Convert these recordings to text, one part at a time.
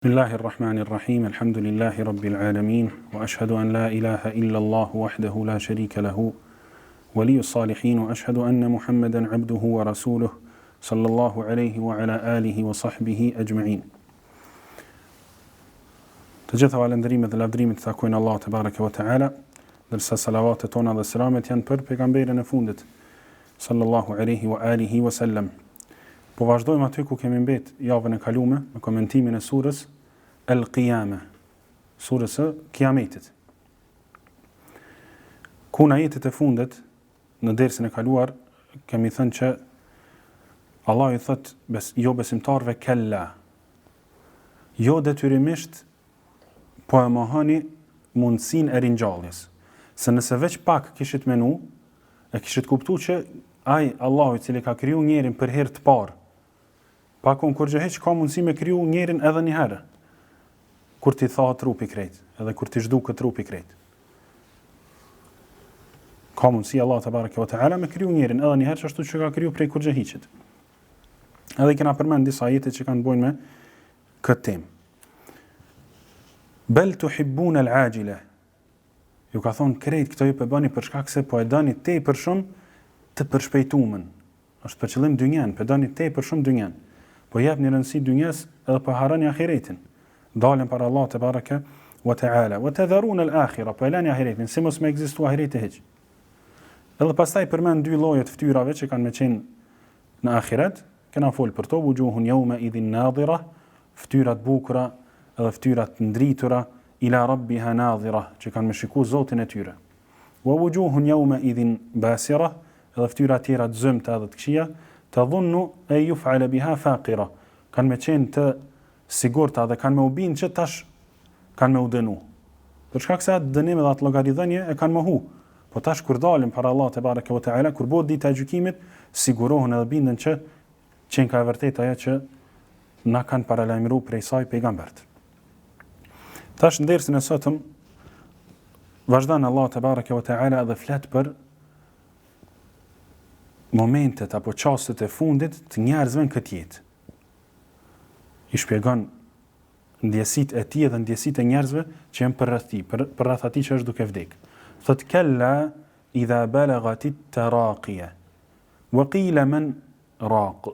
Bismillahirrahmanirrahim. Alhamdulillahi rabbil alamin wa ashhadu an la ilaha illa Allah wahdahu la sharika lahu waliyus salihin wa ashhadu anna Muhammadan abduhu wa rasuluhu sallallahu alayhi wa ala alihi wa sahbihi ajma'in. Të gjitha falënderimet dhe lavdrimet takojnë Allah te baraka wa taala, ndërsa salavatet tona dhe selamet janë për pejgamberin e fundit sallallahu alayhi wa alihi wa sallam. Po vazhdojmë aty ku kemi mbet javën e kaluar me komentimin e surës Al-Qiyama, surës së Kiametit. Ku në ajetet e fundit në dersin e kaluar kemi thënë që Allah i thot jo besimtarve kella. Jo detyrimisht po e mohoni mundësinë e ringjalljes. Se nëse veç pak kishit menu, e kishit kuptuar që ai Allahu i cili ka kriju njerin për herë të parë, pa kur gjëheq ka mundësi me kriju njerin edhe një herë, kur ti tha trupi krejt, edhe kur ti zhduket trupi krejt. Ka mundësi Allah te bareke ve teala me kriju njerin edhe një herë, ashtu që ka kriju prej kur gjëheqit. Edhe kena përmend disa ajete që kanë bojnë me këtë temë. Bel tuhibbun al-ajila. Ju ka thonë krejt këto ju po bëni për shkak se po e dani tepër shumë të përshpejtumen. Është për qëllim dynjan, po dani tepër shumë dynjan. Po japni rëndësi dynjas edhe po harroni ahiretin. Dalën para Allah te bareke wa taala. Wa tadharun al-akhirah, po lani ahiretin, si mos më ekzistua ahireti hiç. Edhe pastaj përmend dy lloje të fytyrave që kanë me qenë në ahiret, kena fol për to, wujuhun yawma idhin nadhira, fytyrat bukura edhe fytyrat ndritura ila rabbiha nadhira, që kanë me shikuar Zotin e tyre. Wa wujuhun yawma idhin basira, edhe fytyra tjera të zëmta edhe të këqija, tadhunnu e yuf'ala biha faqira, kanë me qenë të sigurta dhe kanë me u bind që tash kanë me u dënu. Për shkak se atë dënim dhe atë llogaridhënie e kanë mohu. Po tash kur dalin para Allah te bareke ve teala, kur bëhet dita e gjykimit, sigurohen edhe binden që qenë ka e vërtet ajo që na kanë paralajmëruar prej saj pejgambert. Tash në dersin e sotëm vazhdon Allah te bareke ve teala dhe flet për momentet apo çastet e fundit të njerëzve në këtë jetë. I shpjegon ndjesitë e tij dhe ndjesitë e njerëzve që janë për rreth atij që është duke vdek. Thot kalla idha balagat at-taraqiya wa qila man raq.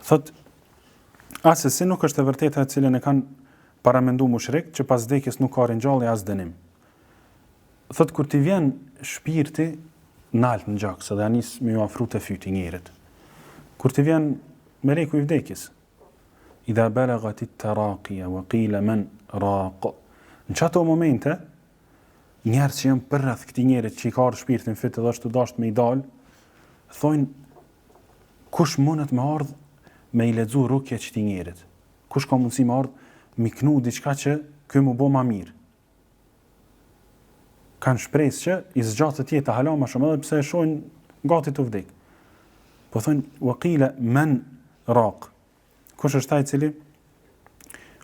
Thot asesi nuk është e vërteta e cilën e kanë paramenduar mushrik që pas vdekjes nuk ka ringjallje as dënim. Thot kur ti vjen shpirti nalt në gjak, se dhe anis me ju afru të fyti njerit. Kur të vjen meleku i vdekjes, idha balagat at-taraqiya wa qila man raq. Në çato momente, njerëz që janë përreth këtij njerit që i ka shpirtin fyt edhe është dashur me i dal, thonë kush mundet me ardh me i lexu rukje këtij njerit? Kush ka mundësi me ardh me knu diçka që ky më bë më mirë? Kanë shpresë që i zgjatët jetë hala më shumë edhe pse e shohin gati të vdek. Po thonë waqila man raq. Kush është ai i cili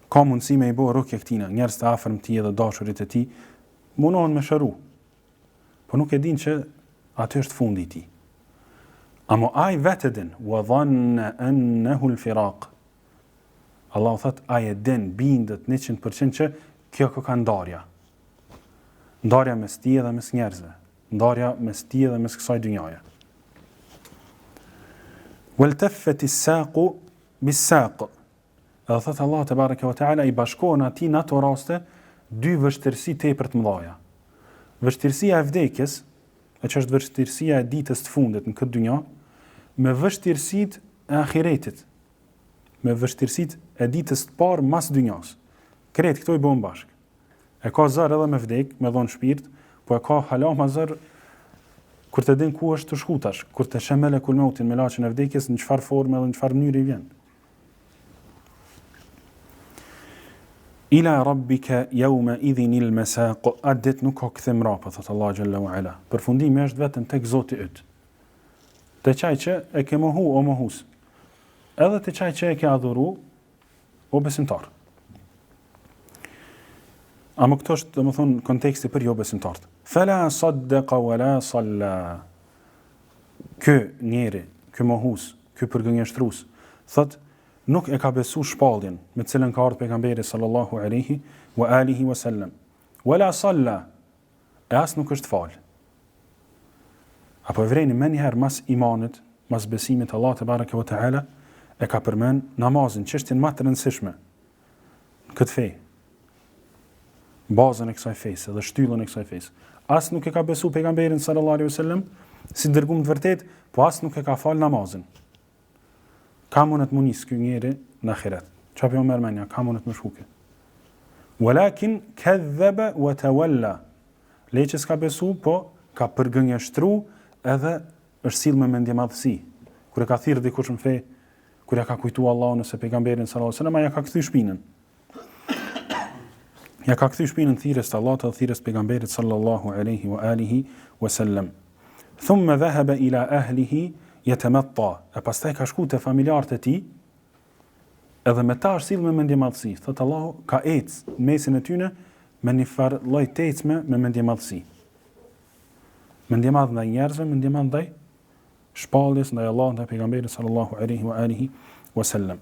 ka mundësi me i bëu rukje këtina, njerëz të afërm të tij dhe dashurit e tij, mundohen me shëru. Po nuk e din që aty është fundi i tij. Amo ai vetë din wa dhanna annahu al-firaq. Allahu thot ai e din bindet 100% që kjo ka ndarja. Ndarja mes tij dhe mes njerëzve, ndarja mes tij dhe mes kësaj dynjaje. Waltaffat as-saqu bis-saq. Edhe thot Allah te bareke ve teala i bashkohen atij në ato raste dy vështirësi tepër të mëdha. Vështirësia e vdekjes, që është vështirësia e ditës të fundit në këtë dynjë, me vështirësitë e ahiretit, me vështirësitë e ditës të parë mas dynjas. Krejt këto i bën bashkë. E ka zër edhe me vdek, me dhon shpirt, po e ka hala ma zër kur të din ku është të shkutash, kur të sheh melekul mautin me laçin e vdekjes, në çfarë forme dhe në çfarë mënyre i vjen. Ila rabbika yawma idhin al-masaq. Adet nuk ka kthem rapa, thot Allah xhalla wa ala. Përfundimi është vetëm tek Zoti yt. Te çaj që e ke mohu o mohus. Edhe te çaj që e ke adhuru o besimtar. Amo këto është, domethënë, konteksti për jo besimtarët. Fala saddaqa wala salla. Ky njeri, ky mohus, ky përgënjeshtrues, thot nuk e ka besu shpalljen me cilën ka ardhur pejgamberi sallallahu alaihi wa alihi wasallam. Wala salla, e as nuk është fal. Apo evrejni më njëherë mas imanit, mas besimit Allah te bareke ve teala, e ka përmend namazin, çështjen më të rëndësishme këtë fe. Bazën e kësaj fesë dhe shtyllën e kësaj fesë. As nuk e ka besu pejgamberin sallallahu alaihi wasallam si dërguar të vërtet, po as nuk e ka fal namazin. Ka mundet më nis ky njeri në ahiret. Çfarë po merr mendja, ka mundet më shkuke. Walakin kadhaba wa tawalla. Leçi s'ka besu, po ka përgënjeshtru edhe është sill me mendje madhësi. Kur e ka thirrë dikush në fe, kur ja ka kujtuar Allahun ose pejgamberin sallallahu alaihi wasallam, ja ka kthy shpinën. Ja ka kthy shpinën thirrjes të Allahut dhe thirrjes pejgamberit sallallahu alaihi wa alihi wasallam. Thumma dhahaba ila ahlihi yatamatta. E pastaj ka shku te familjarët e tij, edhe me ta është sill me mendje madhësi. Thot Allahu ka ecë mesin e tyre me një farë lloj tecme me mendje madhësi. Mendje madh ndaj njerëzve, mendje madh ndaj shpalljes ndaj Allahut, ndaj pejgamberit sallallahu alaihi wa alihi wasallam.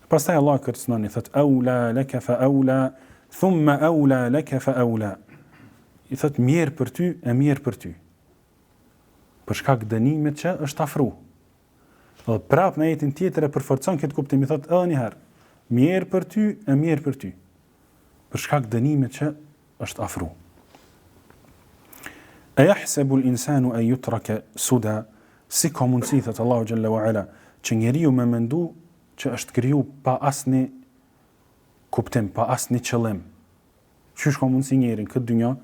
Pastaj Allah kërcënon i thot aula laka fa aula thumma aula laka fa aula. I thot mirë për ty e mirë për ty. Për shkak dënimit që është afru. Dhe prap në jetin tjetër e përforcon këtë kuptim, i thot edhe një herë, mirë për ty e mirë për ty. Për shkak dënimit që është afru. E jahsebu l'insanu e jutrake suda, si ka mundësi, thëtë Allahu Gjelle wa Ala, që njeriu me mendu që është kriju pa asni kuptim, pa asni qëllim. Qysh ka mundësi njerin këtë dynja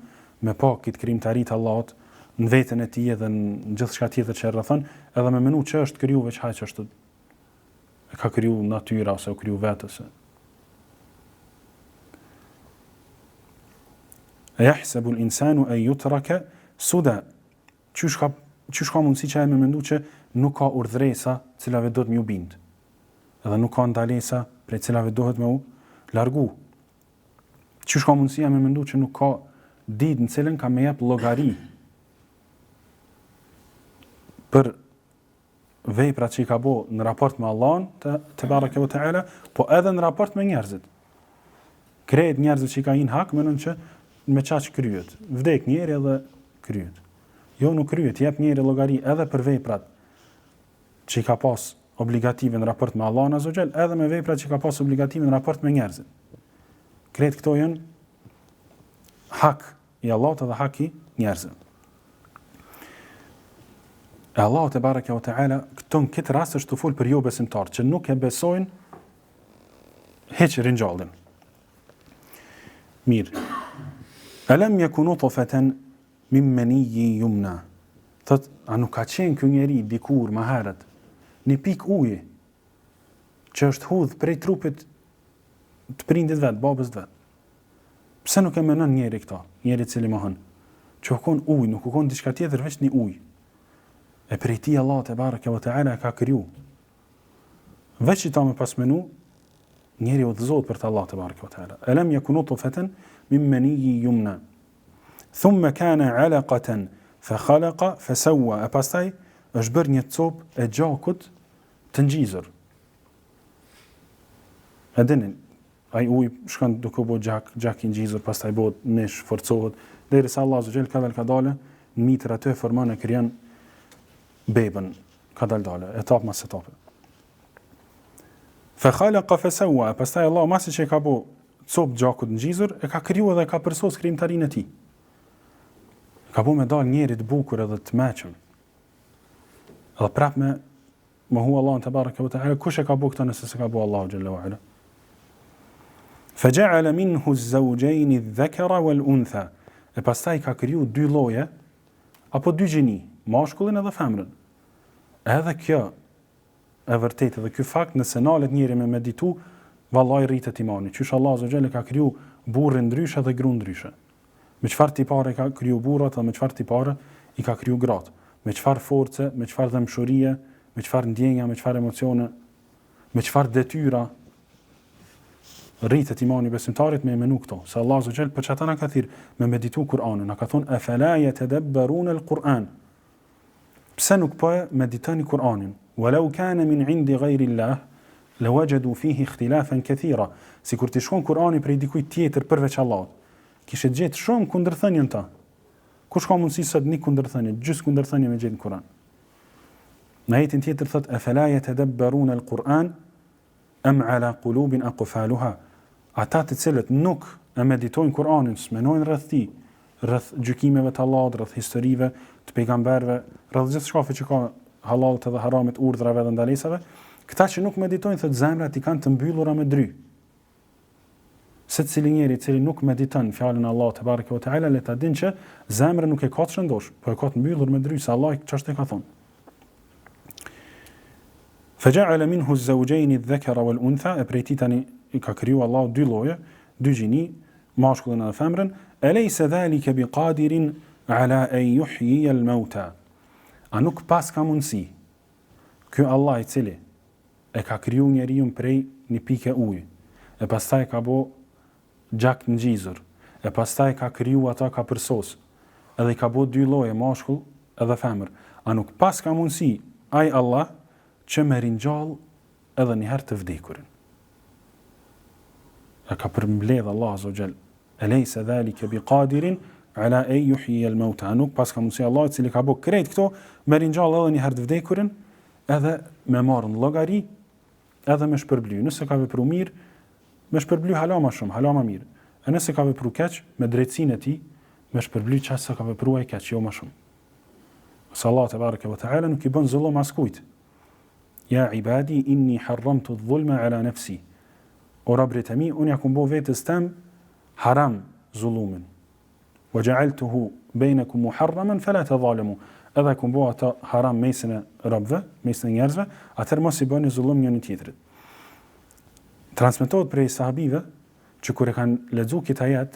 me pa këtë krijimtaritë të Allahut në veten e tij dhe në gjithçka tjetër që rrethon, edhe me menu që është kriju veç haj që është e ka kriju natyra ose u kriju vetës. E jahsebu l'insanu e jutrake suda. Qysh ka mundësi që e me mendu që nuk ka urdhresa cilave do të më u bind, edhe nuk ka ndalesa prej cilave dohet me u largu. Qysh ka mundësi me mendu që nuk ka ditë në cilën ka me jep llogari për veprat që i ka bo në raport me Allahun te bareke ve teala, po edhe në raport me njerëzit. Krejt njerëzit që i ka hin hak mendon që me çaq kryet. Vdek njeri edhe kryet. Jo, nuk kryet, jep njeri llogari edhe për veprat që i ka pas obligative në raport me Allahun azza xal, edhe me veprat që i ka pas obligative në raport me njerëzit. Krejt këto janë hak i Allahut dhe hak i njerëzve. E Allahu te bareke ve teala këto në këtë rast është të fol për jo besimtar që nuk e besojnë hiç ringjallin. Mirë. Alam yakunu nutfatan min maniyyin yumna. Thot, a nuk ka qenë ky njeri dikur më herët një pikë uji që është hudh prej trupit të prindit vet, babës vet. Pse nuk e menon njeri këto, njeri i cili mohon? Që kon ujë, nuk kon diçka tjetër veç një ujë. E prej ti Allah te bareke ve teala ka kriju. Veç i ta me pas menu, njeri udhëzohet për të Allah te bareke ve teala. Alam yakunu nutfatan min maniyyin yumna. Thumma kana 'alaqatan fa khalaqa fa sawwa. E pastaj është bërë një copë e gjakut të ngjizur. A dini, ai ujë shkon duke u gjak i ngjizur, pastaj bëhet mish, forcohet, derisa Allah azza xal ka dalë në mitër aty formon e krijon bebën, ka dalë etapë pas etape. Fa khalaqa fa sawwa. Pastaj Allah masi që ka bëu copë gjakut të ngjizur, e ka krijuar dhe ka përsos krijimtarinë e tij. Ka bëu me dal njeri të bukur edhe të mëshëm. Edhe prap me mohu Allahun te bareke ve teala, kush e ka bëu këtë nëse s'ka bëu Allahu xhalla wa ala. Faja'ala minhu az-zawjayn adh-dhakara wal-untha. E pastaj ka kriju dy lloje apo dy gjini, mashkullin edhe femrën. Edhe kjo e vërtetë dhe ky fakt nëse nalet njëri me meditu, vallahi rritet imani. Qysh Allah azza xhalla ka kriju burrin ndryshe dhe gruan ndryshe. Me çfarë tipare ka kriju burrat dhe me çfarë tipare i ka kriju gratë. Me çfarë force, me çfarë dëmshurie, me çfarë ndjenja, me çfarë emocione, me çfarë detyra rritet imani besimtarit me menu këto. Se Allah azza xhall për çata na ka thirr me meditu Kur'anin, na ka thonë afala yatadabbaruna al-Qur'an. Pse nuk po meditoni Kur'anin? Walau kana min 'indi ghayri Allah, lawajadu fihi ikhtilafan kathira, sikur të shkon Kur'ani prej dikujt tjetër përveç Allahut, kishe gjetë shumë kundërthënien ta. Kush ka mundësi sot një kundërthënie, gjys kundërthënie me gjetë në Kur'an. Në ajetin tjetër thot afala yatadabbaruna al-Qur'an am ala qulubin aqfaluha. Ata të cilët nuk e meditojnë Kur'anin, s'menojnë rreth tij, rreth gjykimeve të Allahut, rreth historive të pejgamberëve, rreth gjithçka që ka halalit edhe haramit, urdhrave dhe ndalesave, këta që nuk meditojnë thot zemrat i kanë të mbyllura me dry. Secili njeri i cili nuk mediton fjalën e Allahut te bareke ve teala, le ta dinë që zemra nuk e ka të shëndosh, po e ka të mbyllur me dry, se Allah ç'është ka thonë. فجعل منه الزوجين الذكر والأنثى أبريتي تاني ككريو الله دي لوية دي جيني ماشكلنا فامرن أليس ذلك بقادر على أن يحيي الموتى أنوك باس كامونسي كو الله يتسلي ككريو نيريوم بري نبيك أوي pastaj ka bo gjak në gjizur pastaj ka kriju ata ka përsos edhe ka bo dy lloje mashkull edhe femër a nuk pas ka mundësi ai Allah që me rinjall edhe njëherë të vdekurin. E ka përmbledh Allah azza wa jall. Alaysa dhalika biqadirin ala an yuhyi al-mauta. Nuk pas ka mundësi Allah i cili ka bë krejt këto me rinjall edhe njëherë të vdekurin, edhe me marrën llogari, edhe me shpërbly. Nëse ka vepruar mirë, me shpërbly hala më shumë, hala më mirë. E nëse ka vepruar keq, me drejtsinë e tij, me shpërbly çfarë sa ka vepruar ai keq, jo më shumë. Se Allah te bareke ve teala nuk i bën zullum askujt. Ja ibadi inni harramtu adh-dhulma ala nafsi. O rabrit e mi, unë ja kum bo vetës tem haram zullumin. Wa ja'altuhu bainakum muharraman fala tadhalamu. Edhe kum bo ata haram mesin e robëve, mesin e njerëzve, atëherë mos i bëni zullum njëri tjetrit. Transmetohet prej sahabive që kur e kanë lexuar këtë ajet,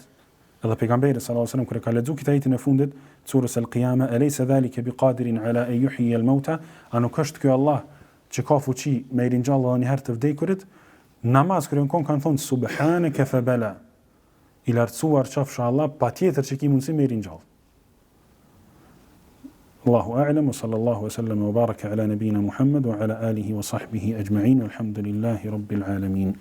edhe pejgamberi sallallahu alajhi wasallam kur e ka lexuar këtë ajetin e fundit të surës Al-Qiyama, alaysa dhalika biqadirin ala an yuhyi al-mauta, anu kësht ky Allah që ka fuqi me i rinjallë edhe njëherë të vdekurit, namaz kërë në konë kanë thonë subhaneke fe bela, i lartësuar qafsha Allah, pa tjetër që ki mundësi me i rinjallë. Allahu a'lam, wa sallallahu wa sallam wa baraka ala nabina Muhammad wa ala alihi wa sahbihi ajma'in, alhamdulillahi rabbil alamin.